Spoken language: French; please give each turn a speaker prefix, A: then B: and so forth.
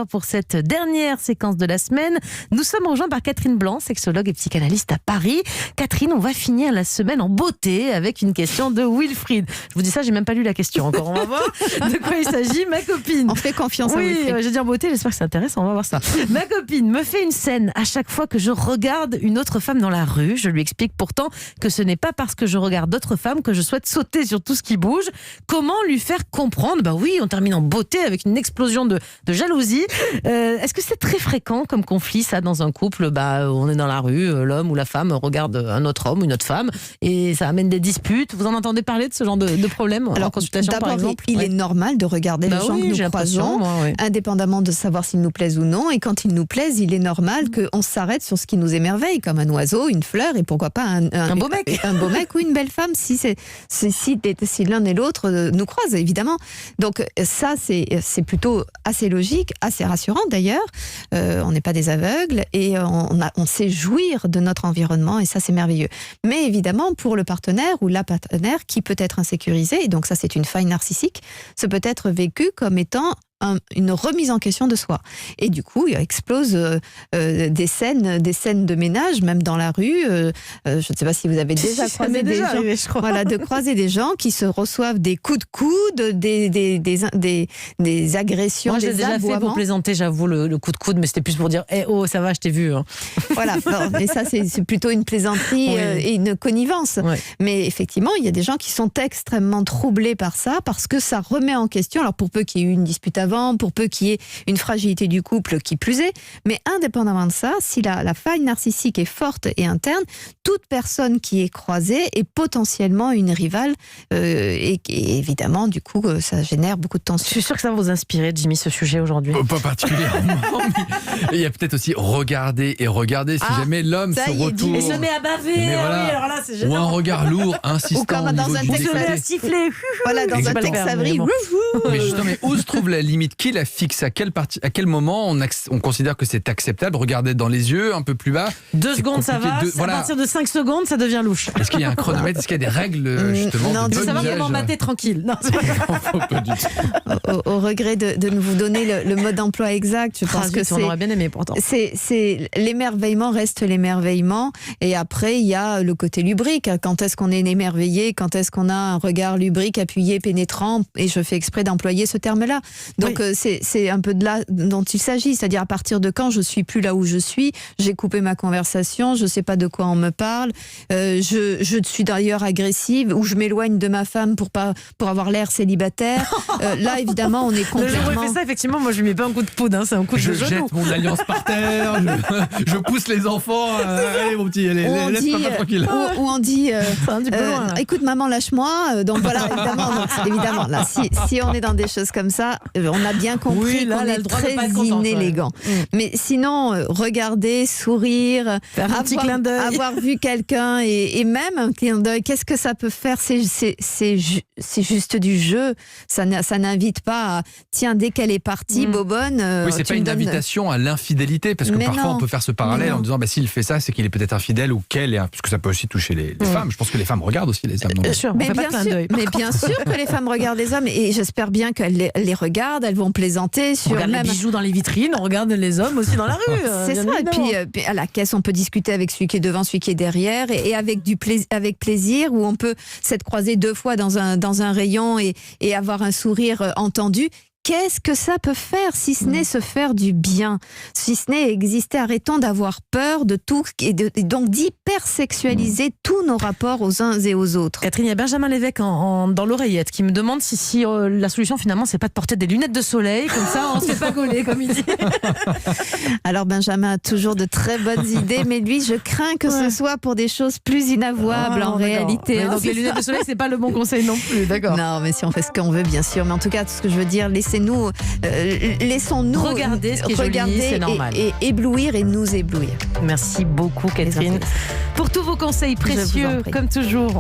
A: Pour cette dernière séquence de la semaine, nous sommes rejoints par Catherine Blanc, sexologue et psychanalyste à Paris. Catherine, on va finir la semaine en beauté avec une question de Wilfried. Je vous dis ça, j'ai même pas lu la question encore. On va voir de quoi il s'agit. Ma copine.
B: On fait confiance à
A: Oui,
B: Wilfried.
A: j'ai dit en beauté, j'espère que c'est intéressant, on va voir ça. Ma copine me fait une scène à chaque fois que je regarde une autre femme dans la rue. Je lui explique pourtant que ce n'est pas parce que je regarde d'autres femmes que je souhaite sauter sur tout ce qui bouge. Comment lui faire comprendre ? Bah oui, on termine en beauté avec une explosion de jalousie. Est-ce que c'est très fréquent comme conflit, ça, dans un couple ? On est dans la rue, l'homme ou la femme regarde un autre homme ou une autre femme et ça amène des disputes. Vous en entendez parler de ce genre de problème en consultation, par exemple ?
B: Il est normal de regarder les gens que nous croisons, indépendamment de savoir s'ils nous plaisent ou non. Et quand ils nous plaisent, il est normal qu'on s'arrête sur ce qui nous émerveille, comme un oisein, une fleur et pourquoi pas un
A: beau mec.
B: Un beau mec ou une belle femme, si l'un et l'autre nous croisent, évidemment. Donc ça, c'est plutôt assez logique, assez rassurant d'ailleurs. On n'est pas des aveugles et on sait jouir de notre environnement et ça, c'est merveilleux. Mais évidemment, pour le partenaire ou la partenaire qui peut être insécurisé, et donc ça, c'est une faille narcissique, ça peut être vécu comme étant une remise en question de soi. Et du coup, il explose des scènes de ménage, même dans la rue. Je ne sais pas si vous avez déjà croisé des gens. Voilà, de croiser des gens qui se reçoivent des coups de coude, des agressions,
A: moi,
B: des aboiements.
A: J'ai déjà fait pour plaisanter, j'avoue, le coup de coude, mais c'était plus pour dire « Eh oh, ça va, je t'ai vu. »
B: Voilà, mais ça, c'est plutôt une plaisanterie et une connivence. Ouais. Mais effectivement, il y a des gens qui sont extrêmement troublés par ça, parce que ça remet en question, alors pour peu qu'il y ait eu une dispute avant, pour peu qu'il y ait une fragilité du couple qui plus est, mais indépendamment de ça, si la faille narcissique est forte et interne, toute personne qui est croisée est potentiellement une rivale et évidemment, du coup, ça génère beaucoup de tension.
A: Je suis sûre que ça va vous inspirer, Jimmy, ce sujet aujourd'hui.
C: Pas particulièrement. Il y a peut-être aussi regarder si jamais l'homme se retourne.
A: Et se met à baver.
C: Voilà.
A: Oui, alors là, c'est
C: ou un regard lourd, insistant.
B: Ou comme dans un texte
A: à siffler.
B: Voilà, dans un texte avril.
C: Mais justement, où se trouve la limite ? Qui la fixe ? À quel moment on considère que c'est acceptable ? Regarder dans les yeux, un peu plus bas.
A: 2 secondes, ça va. À partir de 5 secondes, ça devient louche.
C: Est-ce qu'il y a un chronomètre ? Est-ce qu'il y a des règles, justement,
A: non,
C: de bon
A: savoir
C: usage ?
A: comment mater tranquille. Non, c'est
C: pas du tout.
B: Au regret de vous donner le mode d'emploi exact, je pense que
A: on aurait bien aimé pourtant.
B: C'est l'émerveillement reste l'émerveillement, et après il y a le côté lubrique. Quand est-ce qu'on est émerveillé ? Quand est-ce qu'on a un regard lubrique, appuyé, pénétrant ? Et je fais exprès d'employer ce terme-là. Donc c'est un peu de là dont il s'agit, c'est-à-dire à partir de quand je suis plus là où je suis, j'ai coupé ma conversation, je sais pas de quoi on me parle, je suis d'ailleurs agressive, ou je m'éloigne de ma femme pour avoir l'air célibataire. Là évidemment on est complètement...
A: Le jour où il fait ça, effectivement, moi je lui mets pas un coup de poudre, c'est un coup de genou.
C: Je jette mon alliance par terre, je pousse les enfants, allez mon petit, laisse papa tranquille.
B: Ou on dit,
A: un petit peu loin,
B: écoute maman lâche-moi, donc voilà, évidemment là, si on est dans des choses comme ça, on a bien compris qu'on est très inélégant. Mais sinon, regarder, sourire,
A: faire un petit clin d'œil,
B: avoir vu quelqu'un et même un clin d'œil, qu'est-ce que ça peut faire ? C'est juste du jeu. Ça n'invite pas à tiens, dès qu'elle est partie, bobonne.
C: Oui, c'est pas une invitation à l'infidélité, parce que parfois on peut faire ce parallèle en disant s'il fait ça, c'est qu'il est peut-être infidèle ou qu'elle est, parce que ça peut aussi toucher les femmes. Je pense que les femmes regardent aussi les hommes.
A: Bien sûr,
B: mais bien sûr que les femmes regardent les hommes, et j'espère bien qu'elles les regardent, elles vont plaisanter sur
A: on regarde les bijoux dans les vitrines, on regarde les hommes aussi dans la rue.
B: C'est ça, évidemment. Et puis à la caisse, on peut discuter avec celui qui est devant, celui qui est derrière, et avec avec plaisir, où on peut s'être croisé 2 fois dans un rayon et avoir un sourire entendu. Qu'est-ce que ça peut faire, si ce n'est se faire du bien, si ce n'est exister? Arrêtons d'avoir peur de tout et donc d'hypersexualiser tous nos rapports aux uns et aux autres.
A: Catherine, il y a Benjamin Lévesque dans l'oreillette qui me demande si la solution finalement c'est pas de porter des lunettes de soleil, comme ça on se fait pas gauler comme il dit.
B: Alors Benjamin a toujours de très bonnes idées, mais lui je crains que ce soit pour des choses plus inavouables en réalité.
A: Donc les lunettes de soleil c'est pas le bon conseil non plus, d'accord.
B: Non, mais si on fait ce qu'on veut bien sûr, mais en tout cas tout ce que je veux dire, laissons-nous
A: regarder ce qui est joli, c'est normal.
B: Et éblouir et nous éblouir.
A: Merci beaucoup Catherine pour tous vos conseils précieux comme toujours.